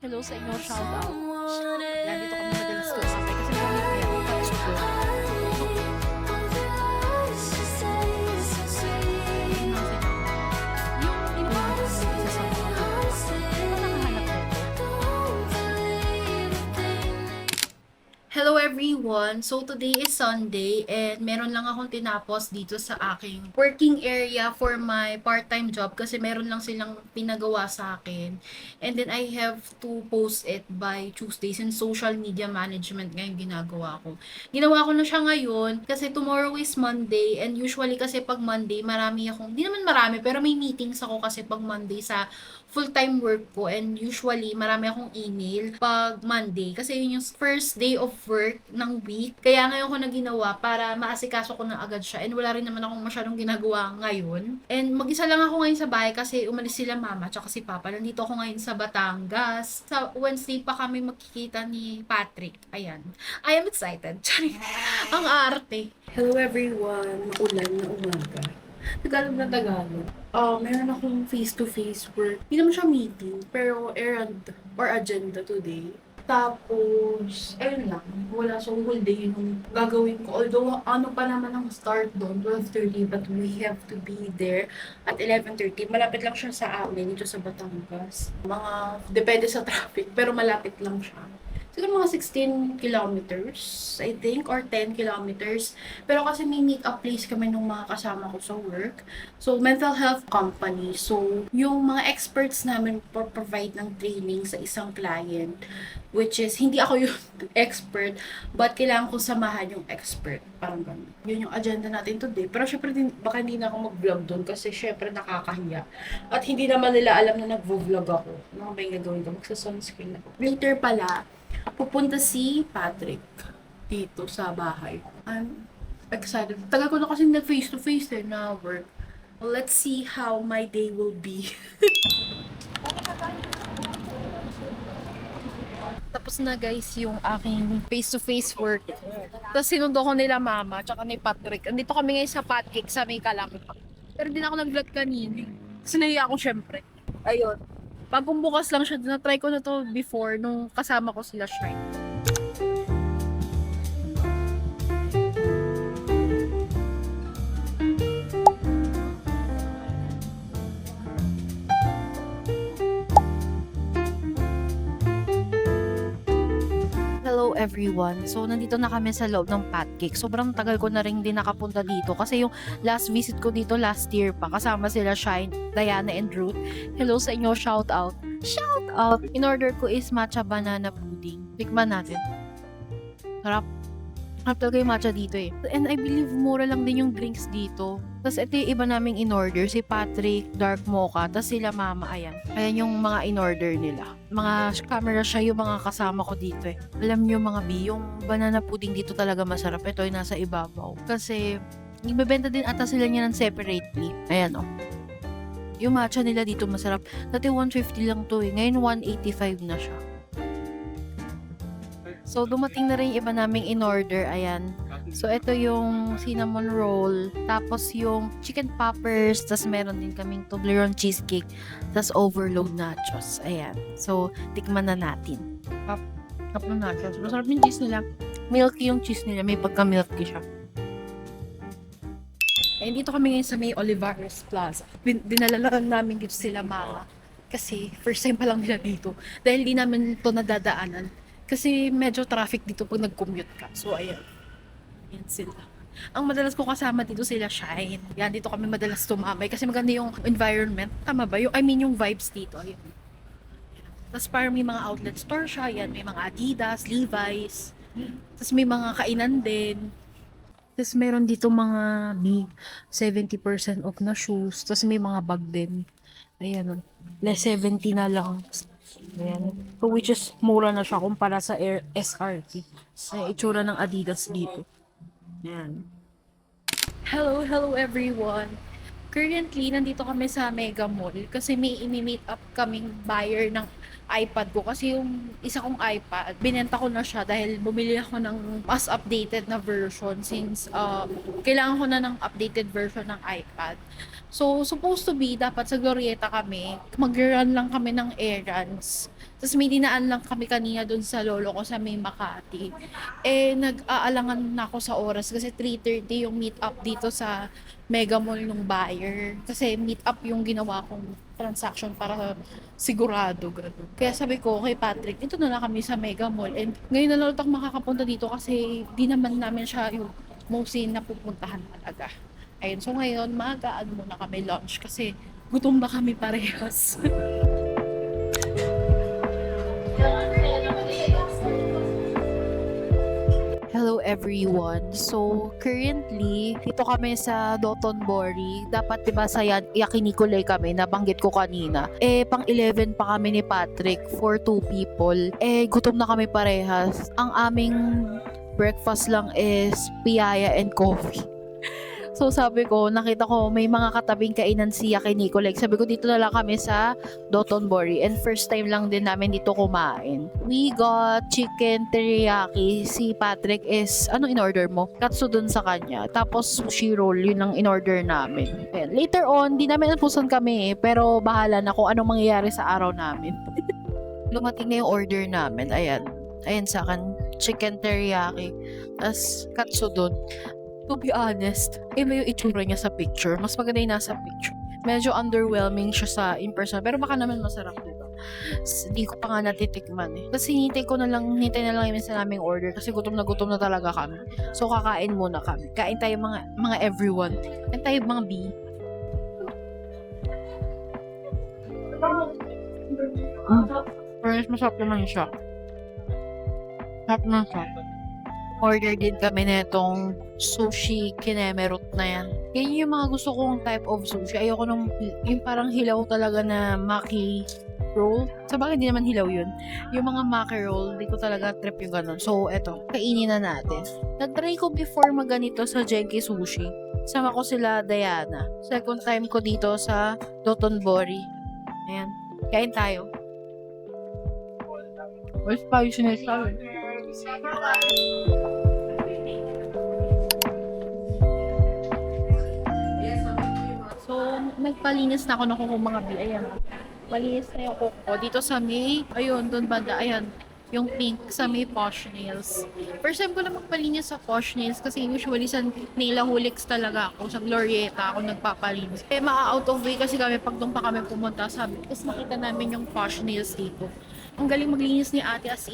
Hello sa inyo, shout out. Yan, dito kami madalas tumapay kasi kami may ako patsuko. Hello everyone! So today is Sunday and meron lang akong tinapos dito sa aking working area for my part-time job kasi meron lang silang pinagawa sa akin. And then I have to post it by Tuesday since social media management ngayon ginagawa ko. Ginawa ko na siya ngayon kasi tomorrow is Monday and usually kasi pag Monday marami akong, di naman marami pero may meetings ako kasi pag Monday sa full-time work ko and usually marami akong email pag Monday kasi yun yung first day of work ng week. Kaya ngayon ko na ginawa para maasikaso ko na agad siya and wala rin naman akong masyadong ginagawa ngayon. And mag-isa lang ako ngayon sa bahay kasi umalis sila mama tsaka si papa. Nandito ako ngayon sa Batangas. Sa Wednesday pa kami magkikita ni Patrick. Ayan. I am excited. Ang arte. Hello everyone, maulan na umaga. Tagalog na Tagalog. Meron akong face-to-face work. Hindi naman siya meeting, pero errand or agenda today. Tapos, ayun lang. Wala so whole day yung gagawin ko. Although, ano pa naman ang start doon, 12:30, but we have to be there at 11:30. Malapit lang siya sa amin, dito sa Batangas. Depende sa traffic, pero malapit lang siya. Siguro mga 16 kilometers, I think, or 10 kilometers. Pero kasi may meet-up place kami nung mga kasama ko sa work. So, mental health company. So, yung mga experts namin provide ng training sa isang client, which is, hindi ako yung expert, but kailangan ko samahan yung expert. Parang ganun. Yun yung agenda natin today. Pero syempre, baka hindi na ako mag-vlog doon kasi syempre nakakahiya. At hindi naman nila alam na nag-vlog ako. Ano ba yung gagawin ko? Magsa-sunscreen ako. Later pala, pupunta si Patrick dito sa bahay. I'm excited. Tagal ko na kasi na face-to-face na work. Let's see how my day will be. Tapos na guys yung aking face-to-face work. Tapos sinundo ko nila mama tsaka ni Patrick. Andito kami ngayon sa Pancake sa may Kalamba. Pero hindi na ako nag-vlog kanina. Kasi nahiya ako syempre. Ayun. Bagong bukas lang siya. Na-try ko na to before nung kasama ko sila Shine. Hello everyone. So, nandito na kami sa loob ng Pancake. Sobrang tagal ko na rin din nakapunta dito kasi yung last visit ko dito last year pa. Kasama sila Shine, Diana, and Ruth. Hello sa inyo. Shout out. Shout out! In order ko is matcha banana pudding. Tikman natin. Sarap. Sarap talaga yung matcha dito eh. And I believe mura lang din yung drinks dito. Tapos ito yung iba naming in-order. Si Patrick, dark mocha. Tapos sila mama, ayan. Ayan yung mga in-order nila. Mga camera siya yung mga kasama ko dito eh. Alam nyo mga B, yung banana pudding dito talaga masarap. Ito yung nasa ibabaw. Kasi, nagbebenta din ata sila niya ng separately. Ayan o. Yung matcha nila dito masarap. Dati 150 lang to eh. Ngayon 185 na siya. So, dumating na rin yung iba naming in-order. Ayan. So, ito yung cinnamon roll. Tapos yung chicken poppers. Tapos meron din kaming Toblerone cheesecake. Tapos overload nachos. Ayan. So, tikman na natin. Cup ng nachos. Masarap yung cheese nila. Milky yung cheese nila. May pagka-milky siya. Ayun, dito kami ngayon sa may Olivares Plaza. Dinala lang namin dito sila mama. Kasi first time pa lang nila dito. Dahil di namin ito nadadaanan. Kasi medyo traffic dito pag nag-commute ka. So, ayan. Ayan sila. Ang madalas ko kasama dito sila Shine. Yan, dito kami madalas tumambay. Kasi maganda yung environment. Tama ba? Yung vibes dito. Ayan. Tapos parang may mga outlet store siya. Ayan, may mga Adidas, Levi's. Tapos may mga kainan din. Tapos meron dito mga 70% off na shoes. Tapos may mga bag din. Ayan. Less 70 na lang. Ayan. So, which is mura na siya kumpara sa SRT. Ay, itsura ng Adidas dito. Ayan. Hello everyone. Currently, nandito kami sa Mega Mall kasi may imi-meet up kaming buyer ng iPad ko kasi yung isa kong iPad, binenta ko na siya dahil bumili ako ng mas updated na version since kailangan ko na ng updated version ng iPad. So, supposed to be, dapat sa Glorieta kami, mag-run lang kami ng errands. Tapos may dinaan lang kami kanina dun sa lolo ko sa may Makati. Eh, nag-aalangan na ako sa oras kasi 3:30 yung meet up dito sa Mega Mall nung buyer. Kasi meet up yung ginawa kong transaction para sigurado, gano'n. Kaya sabi ko kay Patrick, dito na lang kami sa Mega Mall. And ngayon na lang ako makakapunta dito kasi di naman namin siya yung mostly na pupuntahan talaga. Ayun, so ngayon, maagaan muna kami lunch kasi gutom na kami parehas. Hello everyone. So, currently, dito kami sa Dotonbori. Dapat 'di ba sa Yakinikulay kami, nabanggit ko kanina. Eh pang 11 pa kami ni Patrick for 2 people. Eh gutom na kami parehas. Ang aming breakfast lang is piyaya and coffee. So sabi ko, nakita ko may mga katabing kainan si Yakinikulay. Sabi ko dito na lang kami sa Dotonbori and first time lang din namin dito kumain. We got chicken teriyaki. Si Patrick is, ano in-order mo? Katsudon sa kanya. Tapos sushi roll, yun ang in-order namin. And later on, di namin napusan kami pero bahala na kung anong mangyayari sa araw namin. Lumating na yung order namin. Ayan. Ayan sa akin, chicken teriyaki. Tapos katsudon. To be honest, iba yung itsura niya sa picture. Mas maganda yung nasa picture. Medyo underwhelming siya sa in-person. Pero baka naman masarap dito. Hindi ko pa nga natitikman eh. Tapos hinintay na lang yung sa naming order kasi gutom na talaga kami. So kakain muna kami. Kain tayo mga everyone. Kain tayo mga B. Masarap naman siya. Masarap naman siya. Order din kami netong sushi kinemerut na yan. Yan yung mga gusto kong type of sushi. Ayoko nung yung parang hilaw talaga na maki roll. Sa bagay, hindi naman hilaw yun. Yung mga maki roll, di ko talaga trip yung ganun. So, eto, kainin na natin. Nag-try ko before maganito sa Genki Sushi. Sama ko sila Diana. Second time ko dito sa Dotonbori. Ayan. Kain tayo. Where's pa yung sinasabi? So, nagpalinis na ako ng kuko mga bi. Ayan. Malinis na yung kuko. Dito sa May, ayun, doon banda, ayan. Yung pink sa May Posh Nails. First time ko na magpalinis sa Posh Nails kasi usually sa Nailahulix talaga ako. Sa Glorieta ako nagpapalinis. Eh, out of way kasi kami pag doon pa kami pumunta. Sabi, tapos nakita namin yung Posh Nails dito. Ang galing maglinis ni ate as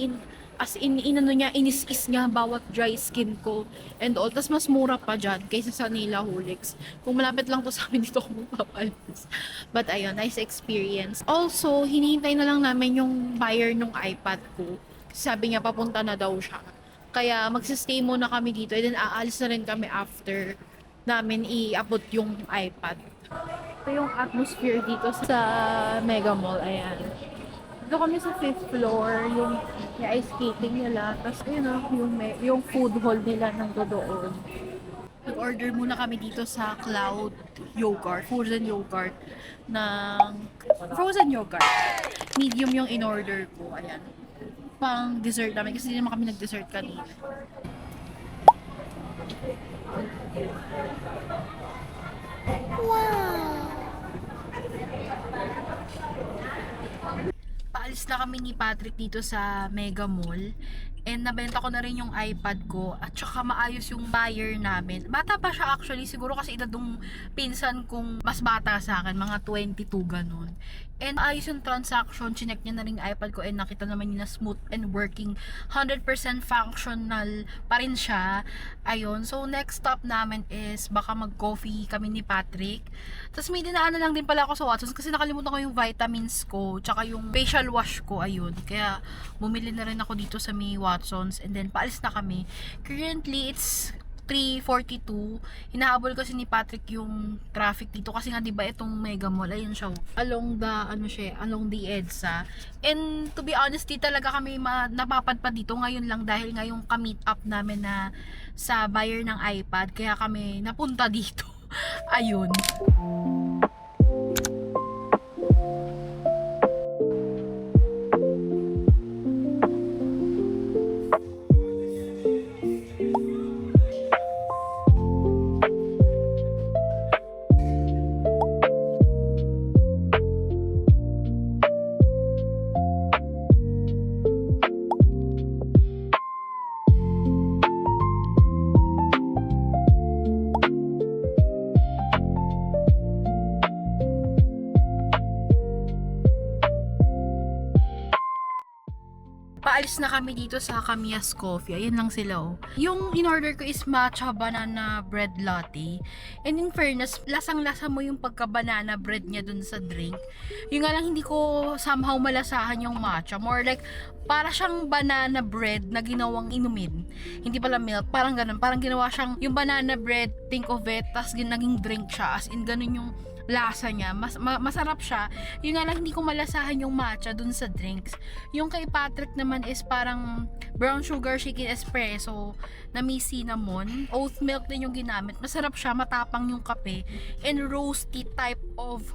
in inano niya, inis-is niya bawat dry skin ko and all. Tapos mas mura pa dyan kaysa sa Nailahulix. Kung malapit lang to sa amin dito ako magpapalis. But ayun, nice experience. Also, hinihintay na lang namin yung buyer ng iPad ko. Sabi niya papunta na daw siya. Kaya magsistay muna kami dito and then aalis na rin kami after namin i-abot yung iPad. Ito yung atmosphere dito sa Mega Mall. Ayan. Dito kami sa 5th floor, yung ice skating nila. Tapos, yun o, yung food hall nila nandoon. Nag-order muna kami dito sa Cloud Yogurt, frozen yogurt, ng frozen yogurt. Medium yung in-order ko, ayan. Pang dessert namin, kasi hindi naman kami nag-dessert kanina. Paalis na kami ni Patrick dito sa Mega Mall. And nabenta ko na rin yung iPad ko. At saka maayos yung buyer namin. Bata pa siya actually. Siguro kasi edad nung pinsan kong mas bata sa akin. Mga 22 ganun. And ayos yung transaction. Chinek niya na rin yung iPad ko. And nakita naman niya na smooth and working. 100% functional pa rin siya. Ayun. So next stop namin is baka mag-coffee kami ni Patrick. Tapos may dinaanan lang din pala ako sa Watsons. Kasi nakalimutan ko yung vitamins ko. Tsaka yung facial wash ko. Ayun. Kaya bumili na rin ako dito sa may Watsons and then paalis na kami. Currently, it's 3:42. Hinahabol kasi ni Patrick yung traffic dito kasi nga 'di ba itong Mega Mall ayun siya along the EDSA. And to be honest, di talaga kami napapadpad dito ngayon lang dahil nga yung ka-meet up namin na sa buyer ng iPad kaya kami napunta dito. Ayun. paalis na kami dito sa Kamias Coffee. Ayan lang sila, oh. Yung in-order ko is matcha banana bread latte. And in fairness, lasang-lasa mo yung pagka-banana bread niya dun sa drink. Yung nga lang, hindi ko somehow malasahan yung matcha. More like, para siyang banana bread na ginawang inumin. Hindi pala milk, parang ganun. Parang ginawa siyang, yung banana bread, think of it, tas naging drink siya. As in, ganun yung lasa niya. Masarap siya. Yung nga lang, hindi ko malasahan yung matcha dun sa drinks. Yung kay Patrick naman is parang brown sugar shaken espresso na may cinnamon. Oat milk din yung ginamit. Masarap siya, matapang yung kape. And roasty type of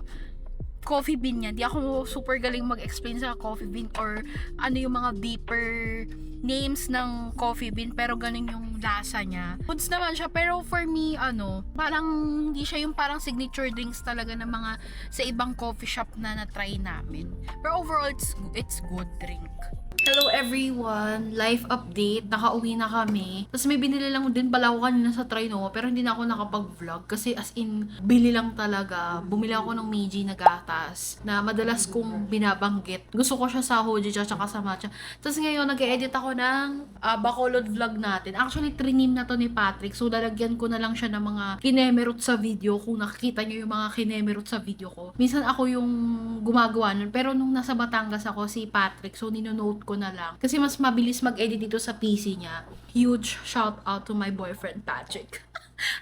coffee bean niya. Di ako super galing mag-explain sa coffee bean or ano yung mga deeper names ng coffee bean, pero ganun yung lasa niya. Foods naman siya, pero for me, parang hindi siya yung parang signature drinks talaga ng mga sa ibang coffee shop na na-try namin. Pero overall, it's good drink. Hello everyone! Life update. Nakauwi na kami. Tapos may binili lang din pala ako kanina sa Trinoma, pero hindi na ako nakapag-vlog kasi as in, bili lang talaga. Bumili ako ng Meiji na gatas na madalas kong binabanggit. Gusto ko siya sa Hojicha tsaka sa matcha. Tapos ngayon, nag-edit ako ng Bacolod vlog natin. Actually, trinim na to ni Patrick. So, lalagyan ko na lang siya ng mga kinemerot sa video. Kung nakikita nyo yung mga kinemerot sa video ko. Minsan ako yung gumagawa nun. Pero nung nasa Batangas ako, si Patrick. So, ninonote ko na lang. Kasi mas mabilis mag-edit dito sa PC niya. Huge shout out to my boyfriend, Patrick.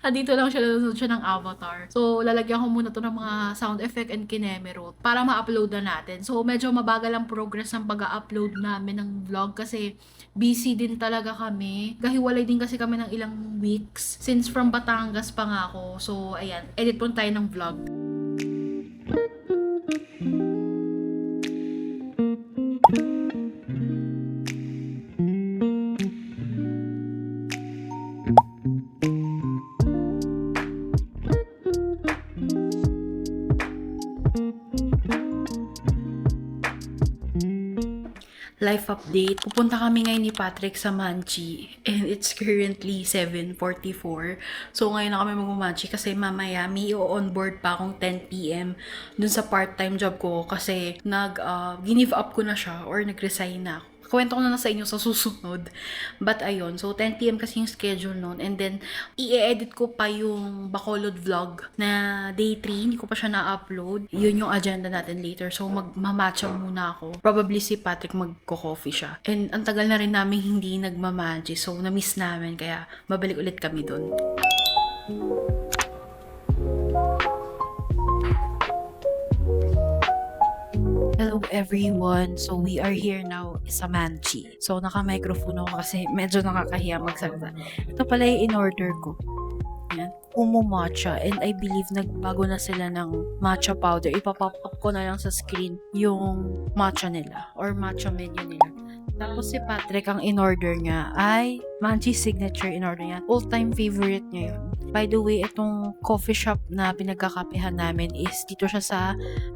Andito lang siya, nanonood siya ng Avatar. So, lalagyan ko muna to ng mga sound effect and kinemerot para ma-upload na natin. So, medyo mabagal ang progress ng pag-upload namin ng vlog kasi busy din talaga kami. Gahiwalay din kasi kami ng ilang weeks since from Batangas pa nga ako. So, ayan. Edit po tayo ng vlog. Life update. Pupunta kami ngayon ni Patrick sa Manchi and it's currently 7:44. So ngayon na kami mag-Manchi kasi mamaya may i-onboard pa akong 10 PM dun sa part-time job ko kasi give up ko na siya or nag-resign na ako. Kwento ko na sa inyo sa susunod. But ayun, so 10 PM kasi yung schedule nun. And then, i-edit ko pa yung Bacolod vlog na day 3. Hindi ko pa siya na-upload. Yun yung agenda natin later. So, magmamatcha muna ako. Probably si Patrick magko-coffee siya. And ang tagal na rin namin hindi nagmamatcha. So, na-miss namin. Kaya, babalik ulit kami dun. Hello everyone! So we are here now sa Manchi. So naka-microphone ako kasi medyo nakakahiya magsalita. Ito pala yung in-order ko. Yan. Umo matcha and I believe nagbago na sila ng matcha powder. Ipapop up ko na lang sa screen yung matcha nila or matcha menu nila. Tapos si Patrick, ang in-order niya ay Manchi signature in-order niya. All-time favorite niya yun. By the way, itong coffee shop na pinagkakapehan namin is dito siya sa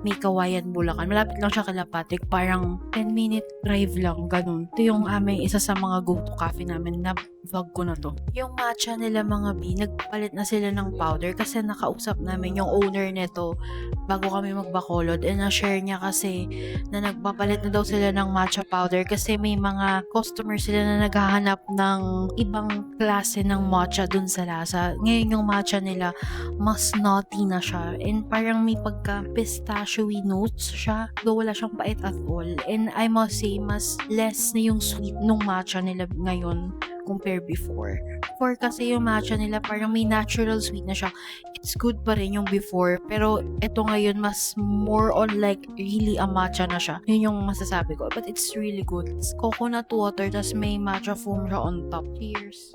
May Kawayan, Bulacan. Malapit lang siya kala Patrick. Parang 10-minute drive lang, ganun. Ito yung aming isa sa mga go-to coffee namin na vlog ko na to. Yung matcha nila mga B, nagpalit na sila ng powder kasi nakausap namin yung owner nito bago kami magbacolod and na-share niya kasi na nagpapalit na daw sila ng matcha powder kasi may mga customer sila na naghahanap ng ibang klase ng matcha dun sa lasa. Ngayon yung matcha nila mas nutty na siya and parang may pagka pistachio-y notes siya, though wala siyang pait at all. And I must say mas less na yung sweet nung matcha nila ngayon compare before. Before kasi yung matcha nila parang may natural sweet na siya. It's good pa rin yung before, pero ito ngayon mas more on like really a matcha na siya. Yun yung masasabi ko. But it's really good. It's coconut water tas may matcha foam siya on top. Cheers!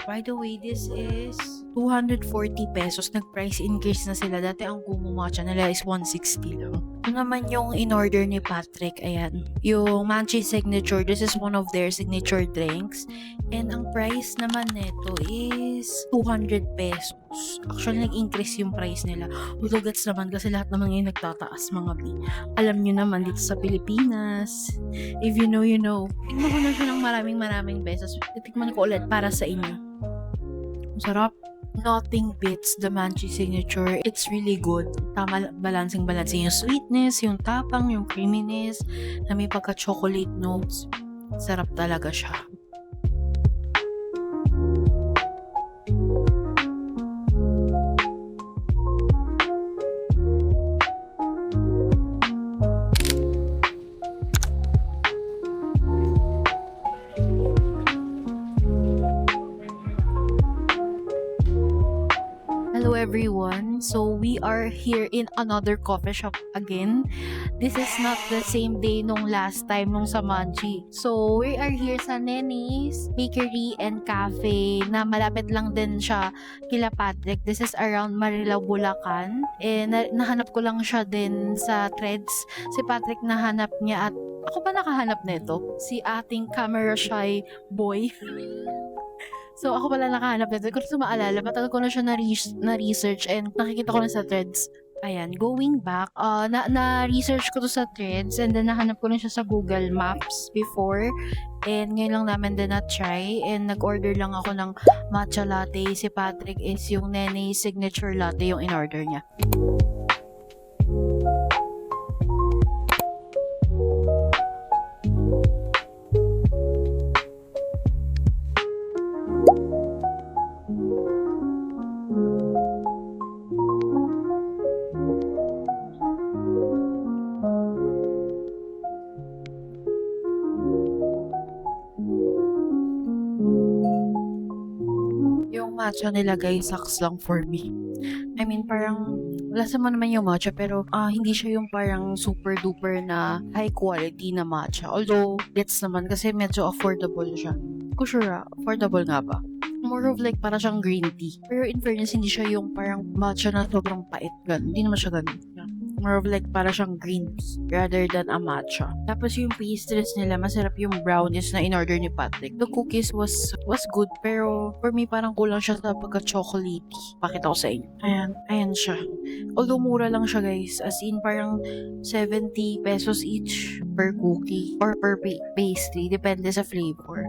By the way, this is 240 pesos. Nag-price increase na sila. Dati ang Kumu matcha nila is 160 lang. Ito naman yung in-order ni Patrick. Ayan. Yung Manchi signature. This is one of their signature drinks. And ang price naman nito is 200 pesos. Actually, nag-increase yung price nila. Although gets naman kasi lahat naman yung nagtataas mga B. Alam nyo naman dito sa Pilipinas. If you know, you know. Tingnan ko na siya ng maraming beses. Titikman ko ulit para sa inyo. Masarap. Nothing beats the Manchi signature. It's really good. Tama, balancing yung sweetness, yung tapang, yung creaminess, na may pagka-chocolate notes. Sarap talaga siya. Hello everyone. So we are here in another coffee shop again. This is not the same day nung last time nung sa Manchi. So we are here sa Nene's Bakery and Cafe na malapit lang din siya kila Patrick. This is around Marilao, Bulacan. Nahanap ko lang siya din sa Threads. Si Patrick nahanap niya at ako pa nakahanap nito. Si ating camera shy boy. So, ako pala nakahanap nito. Kung sa maalala, matagal ko na siya na-research and nakikita ko na sa Threads. Ayan, going back, na-research ko to sa Threads and then nahanap ko na siya sa Google Maps before. And ngayon lang namin din na-try and nag-order lang ako ng matcha latte. Si Patrick is yung Nene signature latte yung in-order niya. Yung matcha nila guys, sucks lang for me. I mean, parang lasa mo naman yung matcha pero hindi siya yung parang super duper na high quality na matcha. Although, gets naman kasi medyo affordable siya. Ko sure affordable nga ba? More of like para siyang green tea. Pero in fairness, hindi siya yung parang matcha na sobrang pait. Ganun. Hindi naman siya ganun. More of like para siyang green tea rather than a matcha. Tapos yung pastries nila, masarap yung brownies na in-order ni Patrick. The cookies was good pero for me parang kulang siya sa pagka-chocolatey. Pakita ko sa inyo. Ayan siya. Although mura lang siya guys. As in parang 70 pesos each per cookie or per pastry. Depende sa flavor.